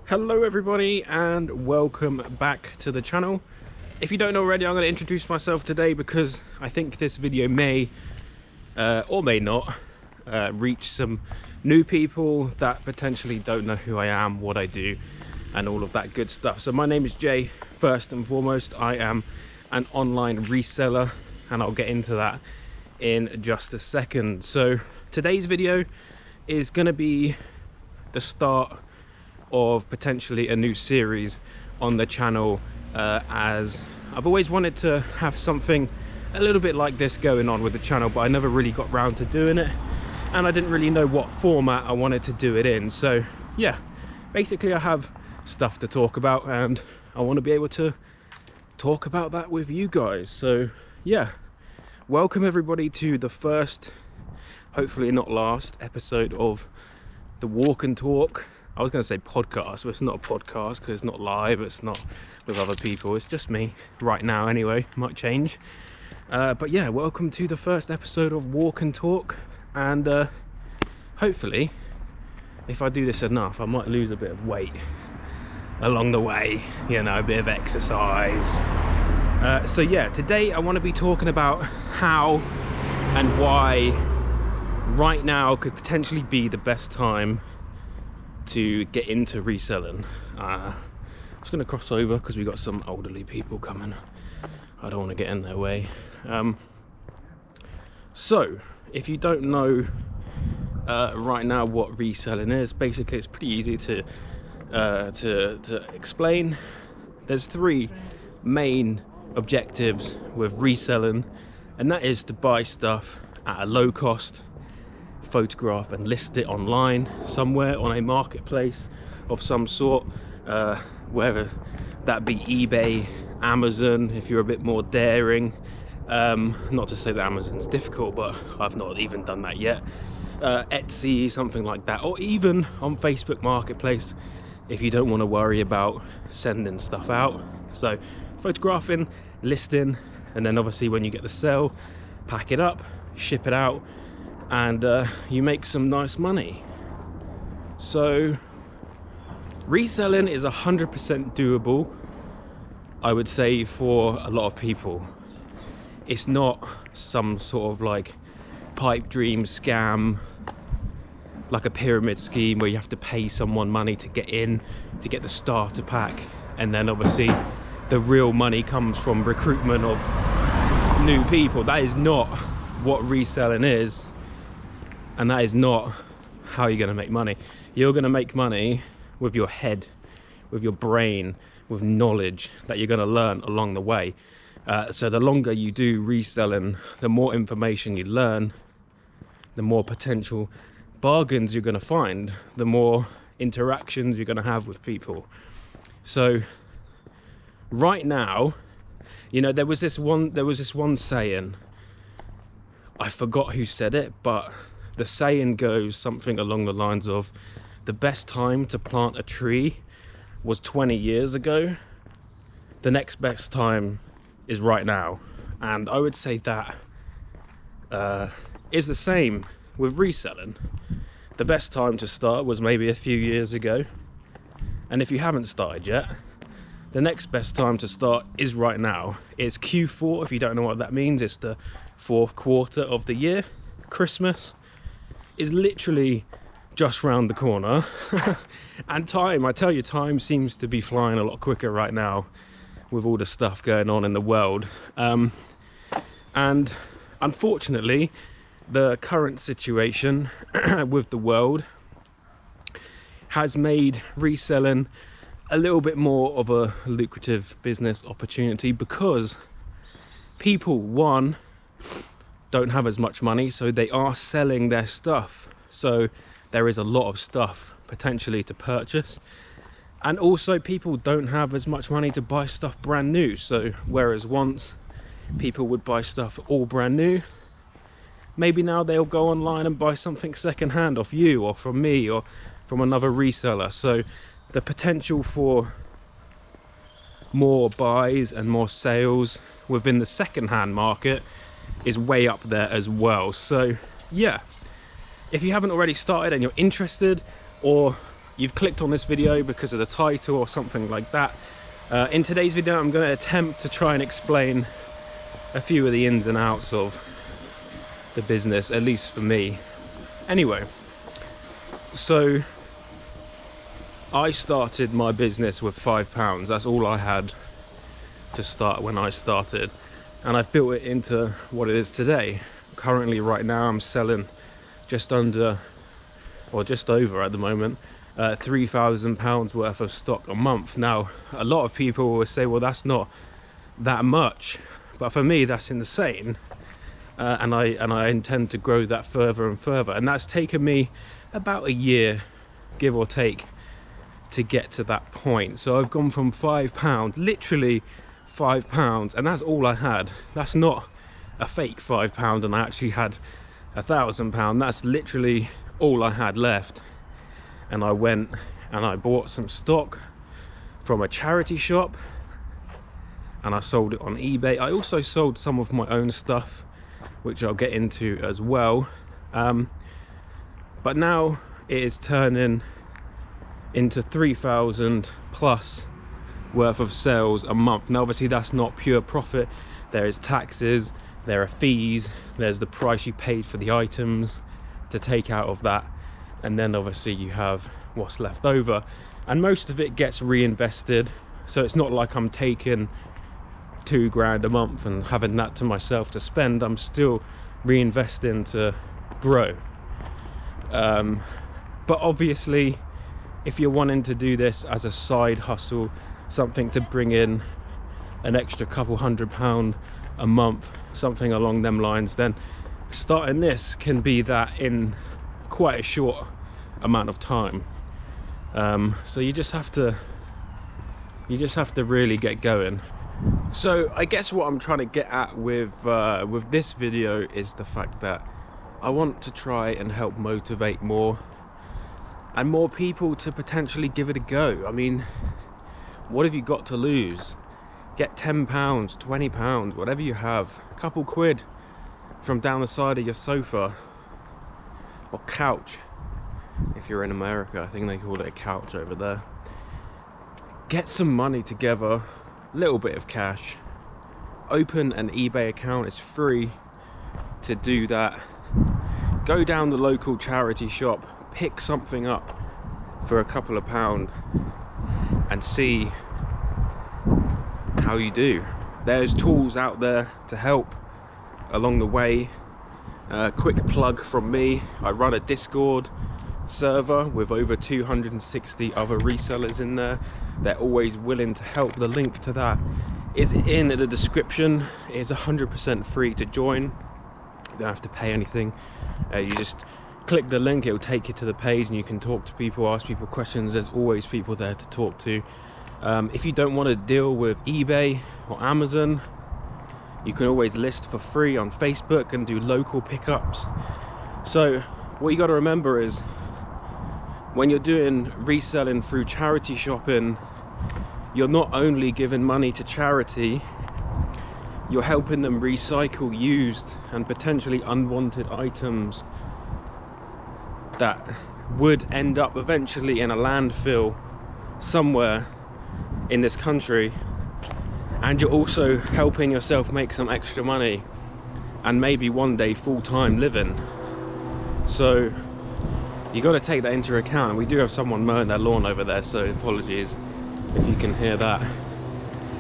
Hello everybody and welcome back to the channel. If you don't know already, I'm going to introduce myself today because I think this video may or may not reach some new people that potentially don't know who I am, what I do and all of that good stuff. So my name is Jay. First and foremost, I am an online reseller and I'll get into that in just a second. So today's video is going to be the start of potentially a new series on the channel, as I've always wanted to have something a little bit like this going on with the channel, but I never really got round to doing it and I didn't really know what format I wanted to do it in. So yeah, basically I have stuff to talk about and I want to be able to talk about that with you guys. So yeah, welcome everybody to the first, hopefully not last, episode of the Walk and Talk. I was going to say podcast, but it's not a podcast because it's not live, it's not with other people, it's just me right now anyway. Might change, but yeah, welcome to the first episode of Walk and Talk. And hopefully if I do this enough, I might lose a bit of weight along the way, you know, a bit of exercise. So yeah, today I want to be talking about how and why right now could potentially be the best time to get into reselling. I'm just going to cross over because we've got some elderly people coming. I don't want to get in their way. So if you don't know right now what reselling is, basically it's pretty easy to explain. There's three main objectives with reselling, and that is to buy stuff at a low cost, photograph and list it online somewhere on a marketplace of some sort, whether that be eBay, Amazon if you're a bit more daring. Not to say that Amazon's difficult, but I've not even done that yet. Etsy, something like that, or even on Facebook Marketplace if you don't want to worry about sending stuff out. So photographing, listing, and then obviously when you get the sale, pack it up, ship it out, and you make some nice money. So reselling is 100% doable, I would say, for a lot of people. It's not some sort of like pipe dream scam, like a pyramid scheme where you have to pay someone money to get in, to get the starter pack, and then obviously the real money comes from recruitment of new people. That is not what reselling is. And that is not how you're going to make money. You're going to make money with your head, with your brain, with knowledge that you're going to learn along the way. So the longer you do reselling, the more information you learn, the more potential bargains you're going to find, the more interactions you're going to have with people. So right now, you know, there was this one saying, I forgot who said it, but the saying goes something along the lines of, the best time to plant a tree was 20 years ago. The next best time is right now. And I would say that is the same with reselling. The best time to start was maybe a few years ago. And if you haven't started yet, the next best time to start is right now. It's Q4, if you don't know what that means. It's the fourth quarter of the year. Christmas is literally just round the corner. And time, I tell you, time seems to be flying a lot quicker right now with all the stuff going on in the world. And unfortunately, the current situation with the world has made reselling a little bit more of a lucrative business opportunity because people, one, don't have as much money, so they are selling their stuff. So there is a lot of stuff potentially to purchase, and also people don't have as much money to buy stuff brand new. So whereas once people would buy stuff all brand new, maybe now they'll go online and buy something secondhand off you or from me or from another reseller. So the potential for more buys and more sales within the secondhand market is way up there as well. So yeah, if you haven't already started and you're interested, or you've clicked on this video because of the title or something like that. In today's video, I'm going to attempt to try and explain a few of the ins and outs of the business, at least for me. Anyway, so I started my business with £5. That's all I had to start when I started, and I've built it into what it is today. Currently, right now, I'm selling just under, or just over at the moment, £3,000 worth of stock a month. Now, a lot of people will say, well, that's not that much, but for me, that's insane. And I intend to grow that further and further, and that's taken me about a year, give or take, to get to that point. So I've gone from £5, literally £5, and that's all I had. That's not a fake £5 and I actually had £1,000. That's literally all I had left. And I went and I bought some stock from a charity shop and I sold it on eBay. I also sold some of my own stuff, which I'll get into as well. But now it is turning into 3,000 plus worth of sales a month. Now obviously that's not pure profit. There is taxes, there are fees, there's the price you paid for the items to take out of that, and then obviously you have what's left over, and most of it gets reinvested. So it's not like I'm taking £2 a month and having that to myself to spend. I'm still reinvesting to grow. But obviously, if you're wanting to do this as a side hustle, something to bring in an extra couple £100 a month, something along them lines, then starting this can be that in quite a short amount of time. So you just have to really get going. So I guess what I'm trying to get at with this video is the fact that I want to try and help motivate more and more people to potentially give it a go. I mean, what have you got to lose? Get £10, £20, whatever you have, a couple quid from down the side of your sofa or couch. If you're in America, I think they call it a couch over there. Get some money together, a little bit of cash. Open an eBay account, it's free to do that. Go down the local charity shop, pick something up for a couple of pounds and see how you do. There's tools out there to help along the way. Quick plug from me, I run a Discord server with over 260 other resellers in there. They're always willing to help. The link to that is in the description. It is 100% free to join. You don't have to pay anything. You just click the link, it will take you to the page and you can talk to people, ask people questions. There's always people there to talk to. If you don't want to deal with eBay or Amazon, you can always list for free on Facebook and do local pickups. So what you got to remember is, when you're doing reselling through charity shopping, you're not only giving money to charity, you're helping them recycle used and potentially unwanted items that would end up eventually in a landfill somewhere in this country, and you're also helping yourself make some extra money and maybe one day full-time living. So you got to take that into account. And we do have someone mowing their lawn over there, so apologies if you can hear that.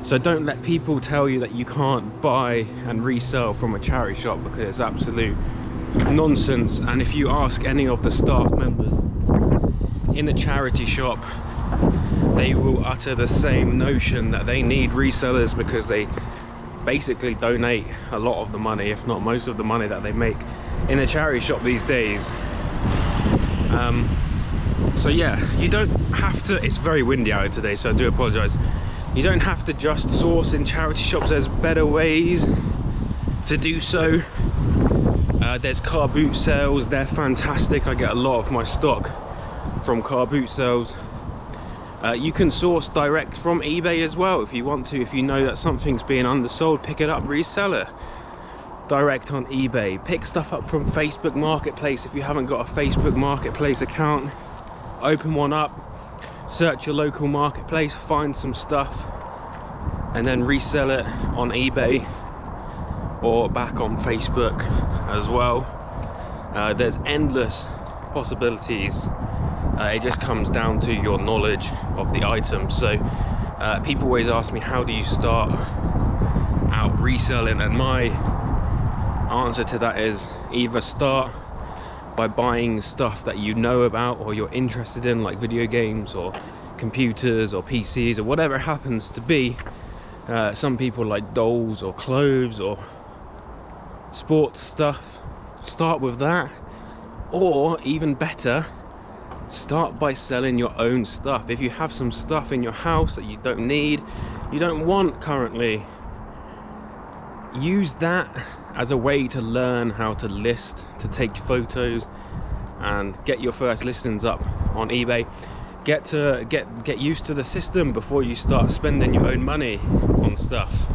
So don't let people tell you that you can't buy and resell from a charity shop, because it's absolute nonsense. And if you ask any of the staff members in a charity shop, they will utter the same notion that they need resellers because they basically donate a lot of the money, if not most of the money that they make in a charity shop these days. So yeah, you don't have to, it's very windy out today, so I do apologize. You don't have to just source in charity shops. There's better ways to do so. There's CARBOOT sales, they're fantastic. I get a lot of my stock from CARBOOT sales. You can source direct from eBay as well if you want to. If you know that something's being undersold, pick it up, resell it direct on eBay. Pick stuff up from Facebook Marketplace if you haven't got a Facebook Marketplace account. open one up, search your local marketplace, find some stuff, and then resell it on eBay or back on Facebook as well. There's endless possibilities. It just comes down to your knowledge of the item. So people always ask me, how do you start out reselling? And my answer to that is either start by buying stuff that you know about or you're interested in, like video games or computers or PCs or whatever it happens to be. Some people like dolls or clothes or sports stuff. Start with that, or even better, start by selling your own stuff. If you have some stuff in your house that you don't need, you don't want currently, use that as a way to learn how to list, to take photos and get your first listings up on eBay. Get used to the system before you start spending your own money on stuff.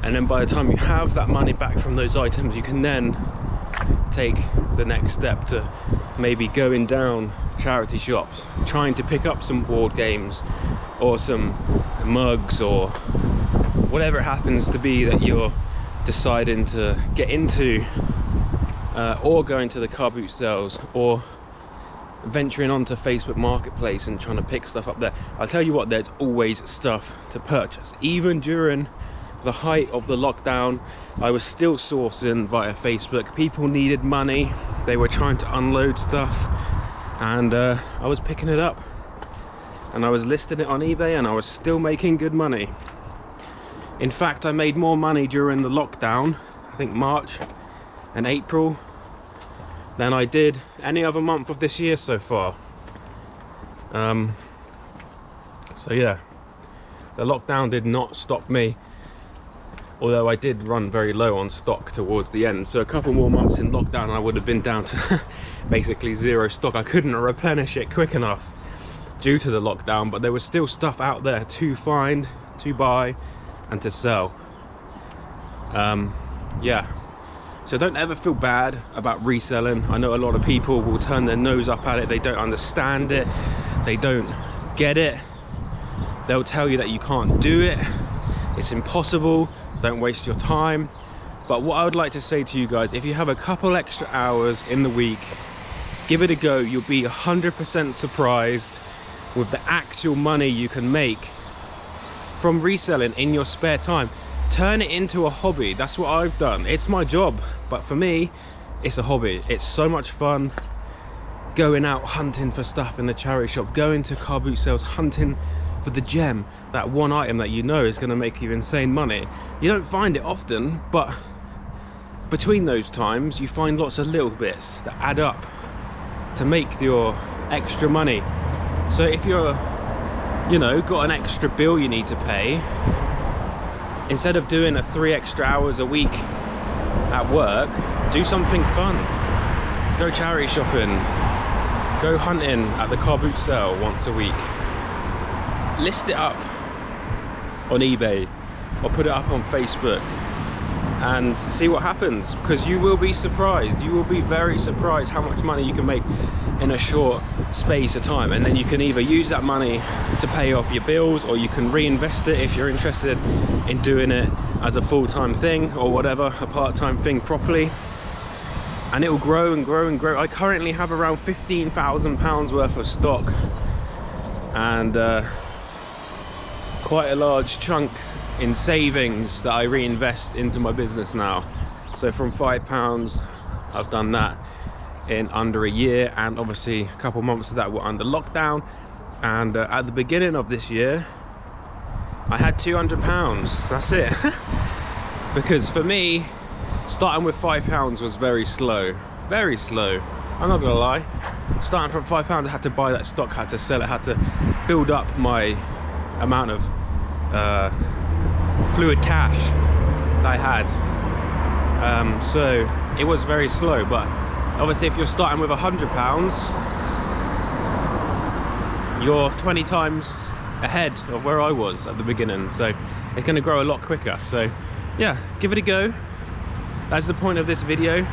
And then by the time you have that money back from those items, you can then take the next step to maybe going down charity shops, trying to pick up some board games or some mugs or whatever it happens to be that you're deciding to get into, or going to the CARBOOT sales, or venturing onto Facebook Marketplace and trying to pick stuff up there. I'll tell you what, there's always stuff to purchase. Even during the height of the lockdown, I was still sourcing via Facebook. People needed money, they were trying to unload stuff, and I was picking it up and I was listing it on eBay, and I was still making good money. In fact, I made more money during the lockdown, I think March and April, than I did any other month of this year so far. So yeah, the lockdown did not stop me, although I did run very low on stock towards the end. So a couple more months in lockdown, I would have been down to basically zero stock. I couldn't replenish it quick enough due to the lockdown, but there was still stuff out there to find, to buy, and to sell. Yeah, so don't ever feel bad about reselling. I know a lot of people will turn their nose up at it. They don't understand it, they don't get it. They'll tell you that you can't do it, it's impossible, don't waste your time. But what I would like to say to you guys, if you have a couple extra hours in the week, give it a go. You'll be 100% surprised with the actual money you can make from reselling in your spare time. Turn it into a hobby. That's what I've done. It's my job, but for me, it's a hobby. It's so much fun going out hunting for stuff in the charity shop, going to CARBOOT sales, hunting for the gem, that one item that you know is going to make you insane money. You don't find it often, but between those times you find lots of little bits that add up to make your extra money. So if you're, you know, got an extra bill you need to pay, instead of doing 3 extra hours a week at work, do something fun. Go charity shopping, go hunting at the CARBOOT sale once a week. List it up on eBay or put it up on Facebook and see what happens, because you will be surprised. You will be very surprised how much money you can make in a short space of time. And then you can either use that money to pay off your bills, or you can reinvest it if you're interested in doing it as a full-time thing, or whatever, a part-time thing properly. And it will grow and grow and grow. I currently have around £15,000 worth of stock, and quite a large chunk in savings that I reinvest into my business now. So from £5, I've done that in under a year, and obviously a couple months of that were under lockdown. And at the beginning of this year, I had £200. That's it. Because for me, starting with £5 was very slow. Very slow. I'm not gonna lie. Starting from £5, I had to buy that stock, had to sell it, had to build up my amount of fluid cash that I had. So it was very slow, but obviously if you're starting with £100, you're 20 times ahead of where I was at the beginning, so it's going to grow a lot quicker. So yeah, give it a go. That's the point of this video.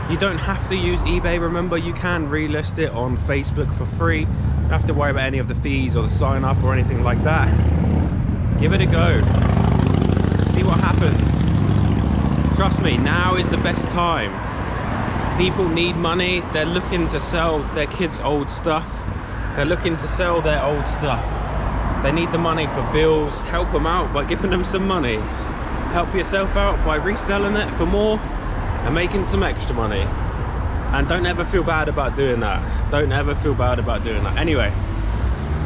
You don't have to use eBay, remember, you can relist it on Facebook for free. You don't have to worry about any of the fees or the sign up or anything like that. Give it a go. See what happens. Trust me, now is the best time. People need money, they're looking to sell their kids' old stuff. They're looking to sell their old stuff. They need the money for bills. Help them out by giving them some money. Help yourself out by reselling it for more and making some extra money. And don't ever feel bad about doing that. Don't ever feel bad about doing that. Anyway,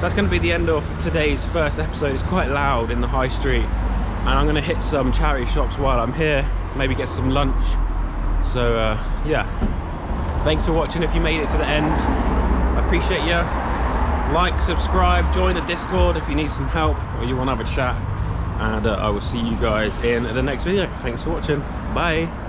that's going to be the end of today's first episode. It's quite loud in the high street, and I'm going to hit some charity shops while I'm here, maybe get some lunch. So yeah, thanks for watching if you made it to the end. I appreciate you. Like, subscribe, join the Discord if you need some help or you want to have a chat, and I will see you guys in the next video. Thanks for watching. Bye.